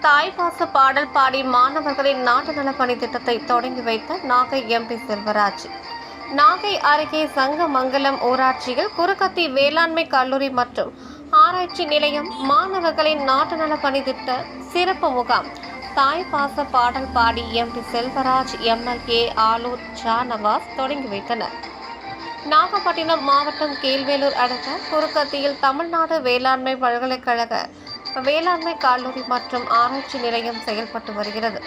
தாய்பாச பாடல் பாடி மாணவர்களின் நாட்டு நலப்பணி திட்டத்தை தொடங்கி வைத்த நாகை எம்பி செல்வராஜ். நாகை அருகே சங்கமங்கலம் ஊராட்சியில் குருக்கத்தி வேளாண்மை கல்லூரி மற்றும் ஆராய்ச்சி நிலையம் மாணவர்களின் நாட்டு நலப்பணி திட்ட சிறப்பு முகாம் தாய்பாச பாடல் பாடி எம்பி செல்வராஜ், எம்எல்ஏ ஆலூர் ஷாநவாஸ் தொடங்கி வைத்தனர். நாகப்பட்டினம் மாவட்டம் கீழ்வேலூர் அடுத்த குருக்கத்தியில் தமிழ்நாடு வேளாண்மை பல்கலைக்கழக வேளாண்மை கல்லூரி மற்றும் ஆராய்ச்சி நிலையம் செயல்பட்டு வருகிறது.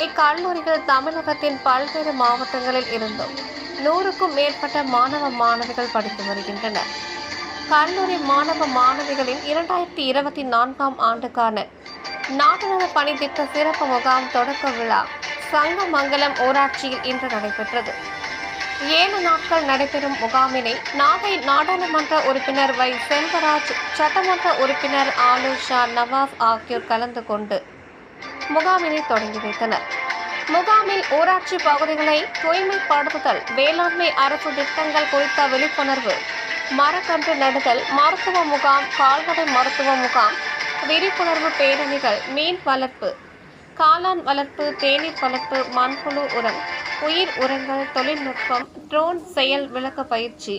இக்கல்லூரியில் தமிழகத்தின் பல்வேறு மாவட்டங்களில் இருந்தும் 100க்கும் மேற்பட்ட மாணவ மாணவிகள் படித்து வருகின்றனர். கல்லூரி மாணவ மாணவிகளின் 2024ஆம் ஆண்டுக்கான நாட்டு நல பணி திட்ட சிறப்பு முகாம் தொடக்க விழா சங்கமங்கலம் ஊராட்சியில் இன்று நடைபெற்றது. 7 நாட்கள் நடைபெறும் முகாமினை நாகை நாடாளுமன்ற உறுப்பினர் வை. செல்வராஜ், சட்டமன்ற உறுப்பினர் ஆலூர் ஷாநவாஸ் ஆகியோர் கலந்து கொண்டு முகாமினை தொடங்கி வைத்தனர். முகாமில் ஊராட்சி பகுதிகளை தூய்மைப்படுத்துதல், வேளாண்மை அரசு திட்டங்கள் குறித்த விழிப்புணர்வு, மரக்கன்று நடுதல், மருத்துவ முகாம், கால்நடை மருத்துவ முகாம், விழிப்புணர்வு பேரணிகள், மீன் வளர்ப்பு, காளான் வளர்ப்பு, தேநீர் வளர்ப்பு, மண்புழு உரம், உயிர் உரங்கள், தொழில்நுட்பம், ட்ரோன் செயல் விளக்க பயிற்சி,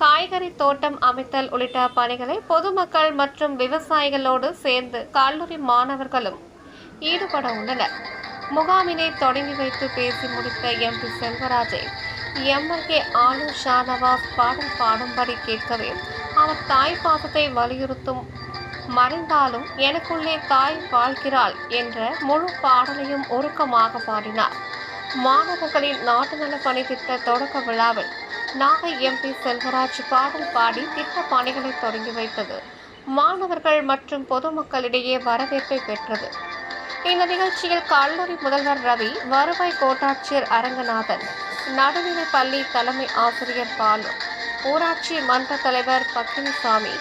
காய்கறி தோட்டம் அமைத்தல் உள்ளிட்ட பணிகளை பொதுமக்கள் மற்றும் விவசாயிகளோடு சேர்ந்து கல்லூரி மாணவர்களும் ஈடுபட உள்ளனர். முகாமினை தொடங்கி வைத்து பேசி முடித்த எம்பி செல்வராஜை எம்எல்ஏ ஆலூர் ஷாநவாஸ் பாடல் பாடும்படி கேட்கவே அவர் தாய் பாசத்தை வலியுறுத்தும் மறைந்தாலும் எனக்குள்ளே தாய் வாழ்கிறாள் என்ற முழு பாடலையும் உருக்கமாக பாடினார். மாணவர்களின் நாட்டு நல பணி திட்ட தொடக்க விழாவில் நாகை எம்பி செல்வராஜ் பாடல் பாடி திட்ட பணிகளை தொடங்கி வைத்தது மாணவர்கள் மற்றும் பொதுமக்களிடையே வரவேற்பை பெற்றது. இந்த நிகழ்ச்சியில் கல்லூரி முதல்வர் ரவி, வருவாய் கோட்டாட்சியர் அரங்கநாதன், நடுநிலைப் பள்ளி தலைமை ஆசிரியர் பாலு, ஊராட்சி மன்ற தலைவர் பக்கினிசாமி,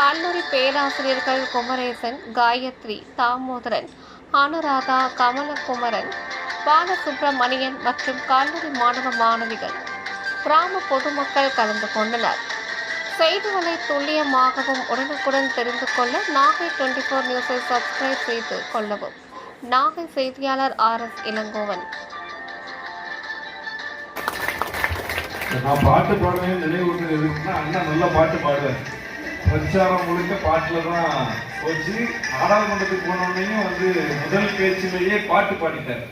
கல்லூரி பேராசிரியர்கள் குமரேசன், காயத்ரி, தாமோதரன், அனுராதா, கமலகுமரன், பாலசுப்பிரமணியன் மற்றும் கல்லூரி மாணவ மாணவிகள், கிராம பொதுமக்கள் கலந்து கொண்டனர். செய்திகளை துல்லியமாகவும் உடனுக்குடன் தெரிந்து கொள்ள நாகை 24 நியூஸை சப்ஸ்கிரைப் செய்து கொள்ளவும். நாகை செய்தியாளர் RS இளங்கோவன். நான் பாட்டு பாடுவேன் நினைவூட்டல் இருக்குன்னா அண்ணா நல்லா பாட்டு பாடுவேன். பிரச்சாரம் முழுக்க பாட்டில் தான் போச்சு. நாடாளுமன்றத்துக்கு போனோடனையும் முதல் பேச்சிலேயே பாட்டு பாடிட்டார்.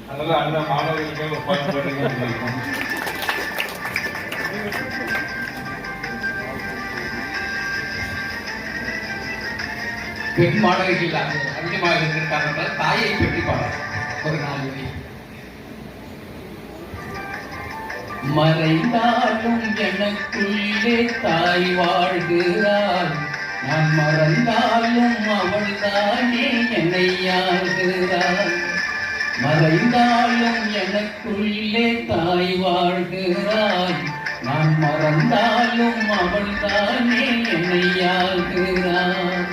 அதனால அண்ணா மாணவர்களுக்கு ஒரு பாட்டு பாடுங்க. பெண் மாணவிகள் அதிகமாக இருந்திருக்காங்க. தாயை பற்றி பாட ஒரு 4 வரி. மறைந்தாலும் எனக்குள்ளே தாய் வாழ்கிறாள், நான் மறந்தாலும் அவள் தானே என்னை ஆள்கிறாள். மறைந்தாலும் எனக்குள்ளே தாய் வாழ்கிறாள், நான் மறந்தாலும் அவள் தானே என்னை ஆள்கிறாள்.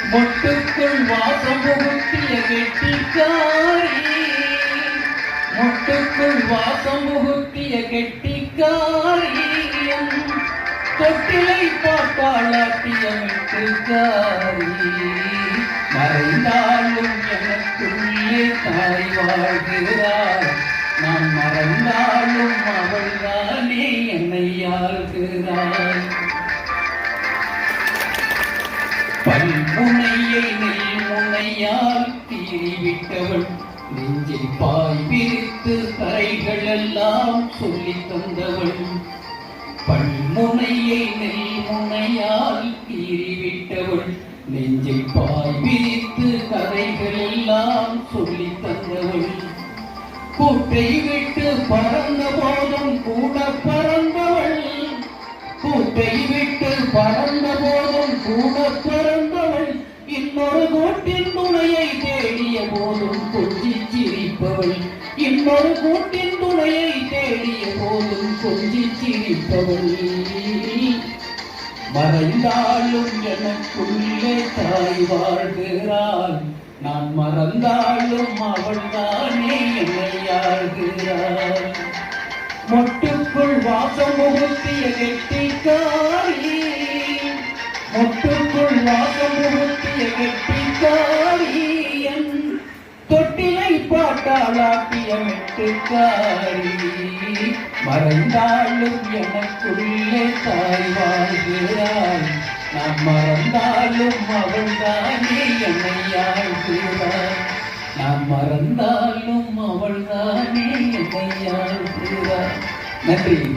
மொட்டுக்குள் வாசம் புகுத்திய கெட்டிக்காரி, மொட்டுக்குள் வாசம் புகுத்திய கெட்டிக்காரி, தொட்டிலை பாட்டாளாட்டிய மெட்டுக்காரி. மறைந்தாலும் எனக்குள்ளே தாய் வாழ்கிறாள், நான் மறந்தாலும் அவள் தானே என்னை ஆள்கிறாள். பல்முனையை நெல்முனையால் தீறிவிட்டவள், நெஞ்சில் பாய் விரித்து கரைகள் எல்லாம் சொல்லி தந்தவள். பல்முனையை நெல்முனையால் தீறிவிட்டவள், நெஞ்சில் பாய் விரித்து கரைகள் எல்லாம் சொல்லி தந்தவள். கூட்டை விட்டு பறந்த போதும் கூட பறந்தவள், கூட்டை விட்டு பறந்த போதும் கூட பறந்தவள். இன்னொரு கூட்டின் துணையை தேடிய போதும் கொஞ்சி சிரிப்பவள், இன்னொரு கூட்டின் துணையை தேடிய போதும் கொஞ்சி சிரிப்பவள். மறைந்தாலும் எனக்குள்ளே தாய் வாழ்கிறாள், நான் மறந்தாலும் அவள் தானே என்னை ஆள்கிறாள். மொட்டுக்குள் வாசம் புகுத்திய கெட்டிக்காரி, மொட்டுக்குள் வாசம் புகுத்திய கெட்டிக்காரி, தாலாட்டிய மெட்டுக்காரி மறைந்தாலும் எனக்குள்ளே தாய் வாழ்கிறாள். நான் மறந்தாலும் அவள் தானே என்னை ஆழ்கிறாள். நான் மறந்தாலும் அவள் தானே என்னை ஆழ்கிறாள். நன்றி.